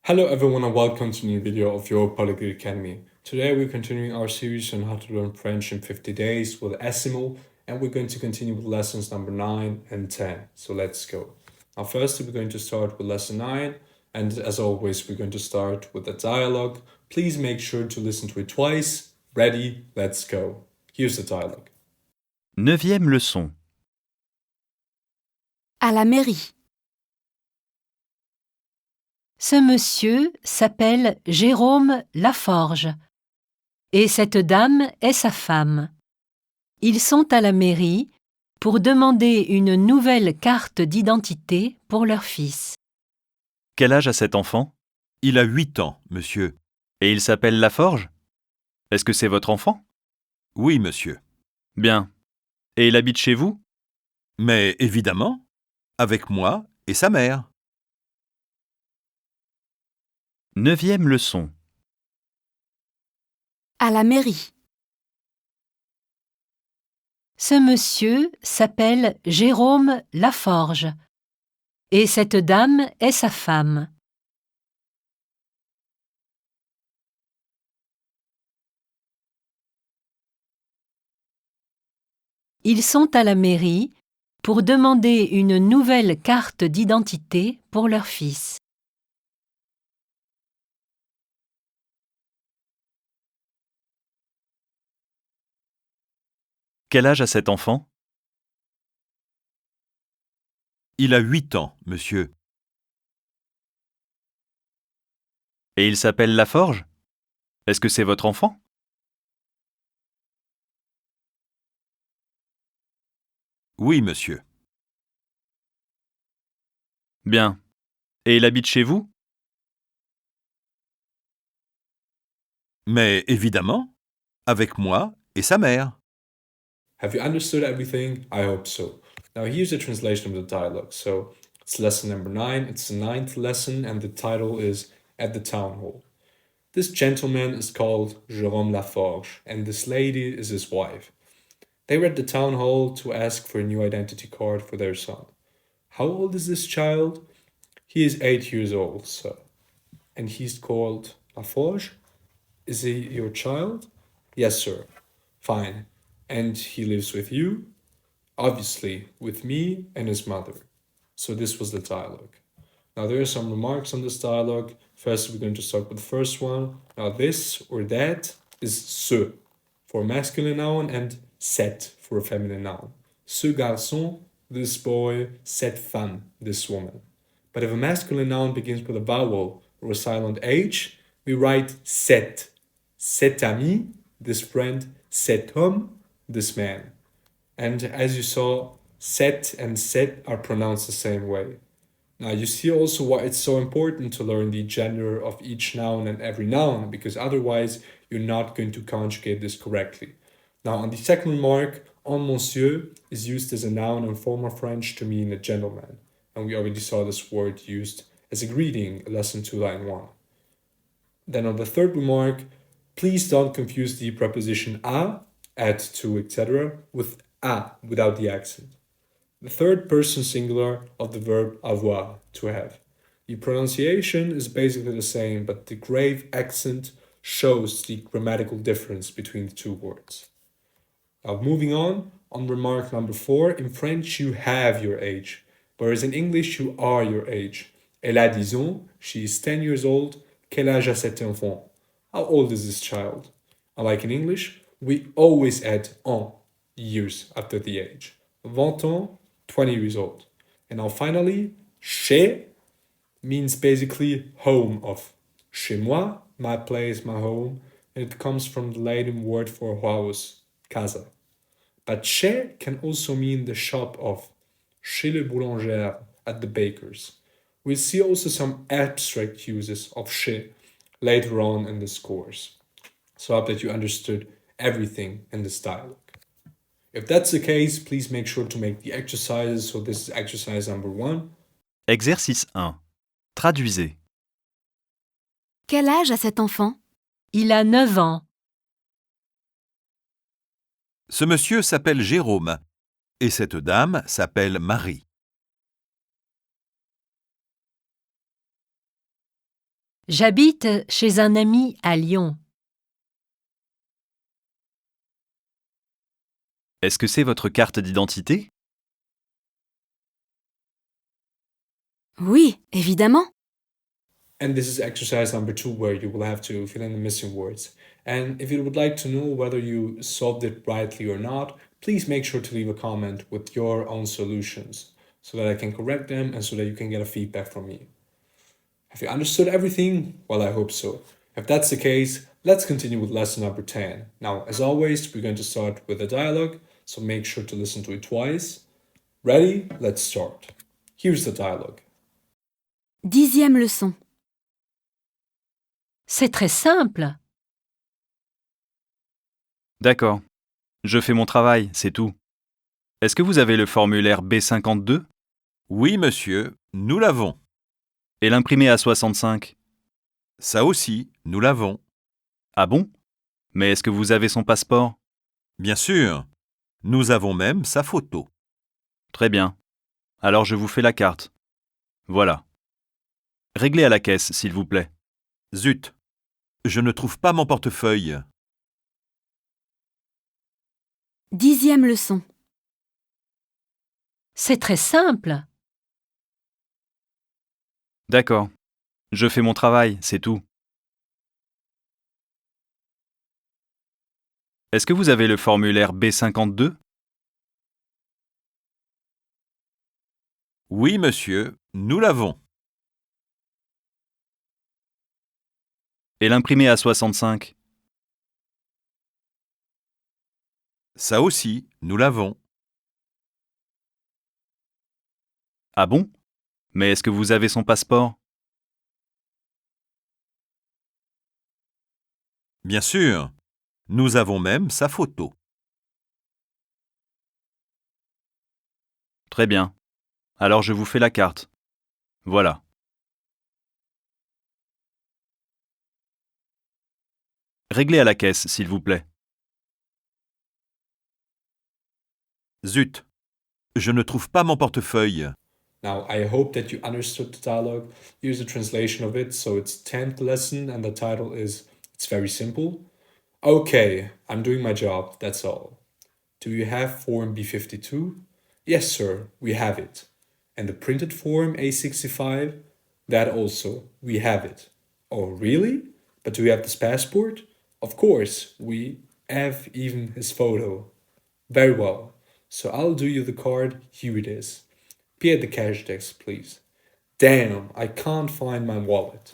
Hello everyone and welcome to a new video of Your Polyglot Academy. Today we're continuing our series on how to learn French in 50 days with Asimo, and we're going to continue with lessons number 9 and 10. So let's go. Now first we're going to start with lesson 9, and as always we're going to start with a dialogue. Please make sure to listen to it twice. Ready, let's go. Here's the dialogue. Neuvième leçon. À la mairie. Ce monsieur s'appelle Jérôme Laforge et cette dame est sa femme. Ils sont à la mairie pour demander une nouvelle carte d'identité pour leur fils. Quel âge a cet enfant? Il a 8 ans, monsieur. Et il s'appelle Laforge? Est-ce que c'est votre enfant? Oui, monsieur. Bien. Et il habite chez vous? Mais évidemment, avec moi et sa mère. Neuvième leçon. À la mairie. Ce monsieur s'appelle Jérôme Laforge et cette dame est sa femme. Ils sont à la mairie pour demander une nouvelle carte d'identité pour leur fils. Quel âge a cet enfant? Il a 8 ans, monsieur. Et il s'appelle Laforge? Est-ce que c'est votre enfant? Oui, monsieur. Bien. Et il habite chez vous? Mais évidemment, avec moi et sa mère. Have you understood everything? I hope so. Now here's the translation of the dialogue. So it's lesson number 9, it's the 9th lesson, and the title is At the Town Hall. This gentleman is called Jérôme Laforge, and this lady is his wife. They were at the town hall to ask for a new identity card for their son. How old is this child? He is 8 years old, sir. And he's called Laforge? Is he your child? Yes, sir. Fine. And he lives with you? Obviously, with me and his mother. So this was the dialogue. Now there are some remarks on this dialogue. First, we're going to start with the first one. Now this or that is ce for a masculine noun and cette for a feminine noun. Ce garçon, this boy, cette femme, this woman. But if a masculine noun begins with a vowel or a silent H, we write cet. Cet ami, this friend, cet homme, this man. And as you saw, set and set are pronounced the same way. Now you see also why it's so important to learn the gender of each noun and every noun, because otherwise you're not going to conjugate this correctly. Now on the second remark, un monsieur is used as a noun in former French to mean a gentleman. And we already saw this word used as a greeting, lesson 2, line 1. Then on the third remark, please don't confuse the preposition à, add to, etc., with à without the accent. The third person singular of the verb avoir, to have. The pronunciation is basically the same, but the grave accent shows the grammatical difference between the two words. Now moving on remark number 4, in French you have your age, whereas in English you are your age. Elle a 10 ans, she is 10 years old. Quel âge a cet enfant? How old is this child? Unlike in English, we always add en, years after the age. 20 ans, 20 years old. And now finally, chez means basically home of. Chez moi, my place, my home, and it comes from the Latin word for house, casa. But chez can also mean the shop of. Chez le boulanger, at the baker's. We'll see also some abstract uses of chez later on in this course. So I hope that you understood everything in this dialogue. If that's the case, please make sure to make the exercises. So this is exercise number 1. Exercice 1. Traduisez. Quel âge a cet enfant? Il a 9 ans. Ce monsieur s'appelle Jérôme et cette dame s'appelle Marie. J'habite chez un ami à Lyon. Est-ce que c'est votre carte d'identité? Oui, évidemment. And this is exercise number 2 where you will have to fill in the missing words. And if you would like to know whether you solved it rightly or not, please make sure to leave a comment with your own solutions so that I can correct them and so that you can get a feedback from me. Have you understood everything? Well, I hope so. If that's the case, let's continue with lesson number 10. Now, as always, we're going to start with a dialogue, so make sure to listen to it twice. Ready? Let's start. Here's the dialogue. 10e leçon. C'est très simple. D'accord. Je fais mon travail, c'est tout. Est-ce que vous avez le formulaire B52 Oui, monsieur, nous l'avons. et l'imprimé A65? Ça aussi, nous l'avons. Ah bon? Mais est-ce que vous avez son passeport? Bien sûr. Nous avons même sa photo. Très bien. Alors je vous fais la carte. Voilà. Réglez à la caisse, s'il vous plaît. Zut. Je ne trouve pas mon portefeuille. 10e leçon. C'est très simple. D'accord. Je fais mon travail, c'est tout. Est-ce que vous avez le formulaire B52 Oui, monsieur, nous l'avons. et l'imprimé A65? Ça aussi, nous l'avons. Ah bon? Mais est-ce que vous avez son passeport? Bien sûr. Nous avons même sa photo. Très bien. Alors je vous fais la carte. Voilà. Réglez à la caisse, s'il vous plaît. Zut. Je ne trouve pas mon portefeuille. Now, I hope that you understood the dialogue. Here's a translation of it. So it's 10th lesson, and the title is It's Very Simple. Okay, I'm doing my job, that's all. Do you have form B52? Yes, sir, we have it. And the printed form A65? That also, we have it. Oh, really? But do you have his passport? Of course, we have even his photo. Very well. So I'll do you the card. Here it is. Pay at the cash desk, please. Damn, I can't find my wallet.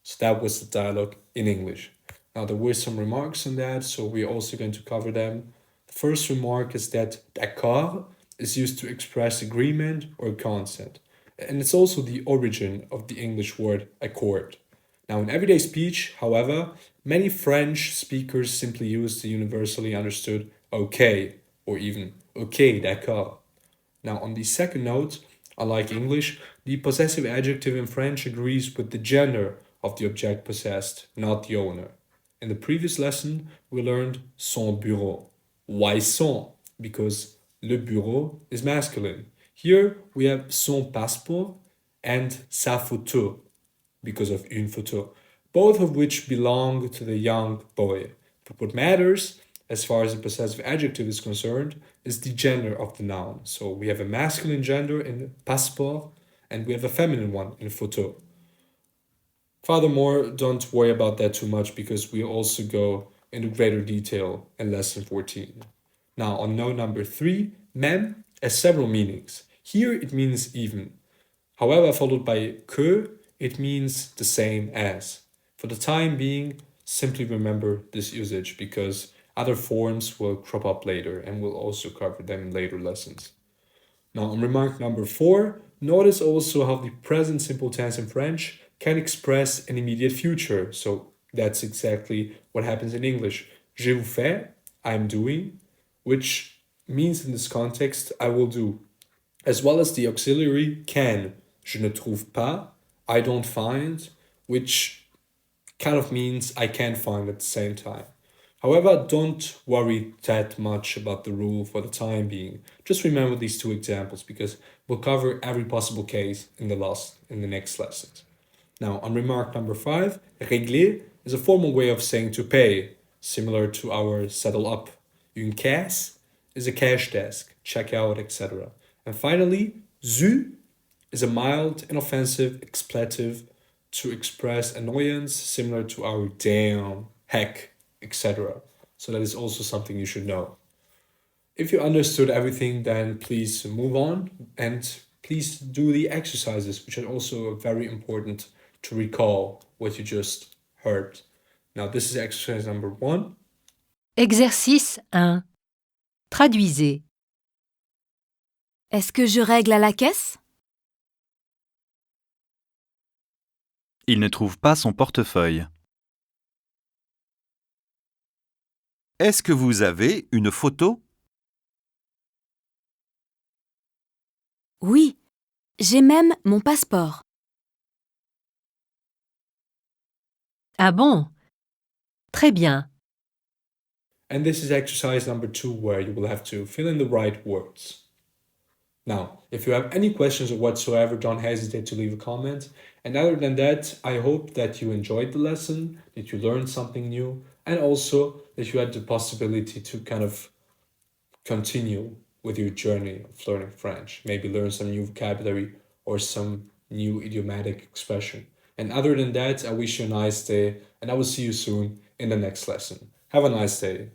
So that was the dialogue in English. Now, there were some remarks on that, so we're also going to cover them. The first remark is that d'accord is used to express agreement or consent. And it's also the origin of the English word accord. Now, in everyday speech, however, many French speakers simply use the universally understood okay or even okay, d'accord. Now, on the second note, unlike English, the possessive adjective in French agrees with the gender of the object possessed, not the owner. In the previous lesson, we learned son bureau. Why son? Because le bureau is masculine. Here we have son passeport and sa photo, because of une photo, both of which belong to the young boy. But what matters, as far as the possessive adjective is concerned, is the gender of the noun. So we have a masculine gender in passeport and we have a feminine one in photo. Furthermore, don't worry about that too much because we also go into greater detail in lesson 14. Now, on note number 3, même has several meanings. Here it means even. However, followed by que, it means the same as. For the time being, simply remember this usage because other forms will crop up later and we'll also cover them in later lessons. Now, on remark number 4, notice also how the present simple tense in French can express an immediate future. So that's exactly what happens in English. Je vous fais, I'm doing, which means in this context, I will do. As well as the auxiliary can, je ne trouve pas, I don't find, which kind of means I can't find at the same time. However, don't worry that much about the rule for the time being. Just remember these two examples because we'll cover every possible case in the next lessons. Now, on remark number 5, régler is a formal way of saying to pay, similar to our settle up. Une caisse is a cash desk, checkout, etc. And finally, zu is a mild, inoffensive expletive to express annoyance, similar to our damn, heck, etc. So that is also something you should know. If you understood everything, then please move on and please do the exercises, which are also very important to recall what you just heard. Now, this is exercise number 1. Exercice 1. Traduisez. Est-ce que je règle à la caisse? Il ne trouve pas son portefeuille. Est-ce que vous avez une photo? Oui, j'ai même mon passeport. Ah bon? Très bien. And this is exercise number 2, where you will have to fill in the right words. Now, if you have any questions or whatsoever, don't hesitate to leave a comment. And other than that, I hope that you enjoyed the lesson, that you learned something new, and also that you had the possibility to kind of continue with your journey of learning French. Maybe learn some new vocabulary or some new idiomatic expression. And other than that, I wish you a nice day, and I will see you soon in the next lesson. Have a nice day.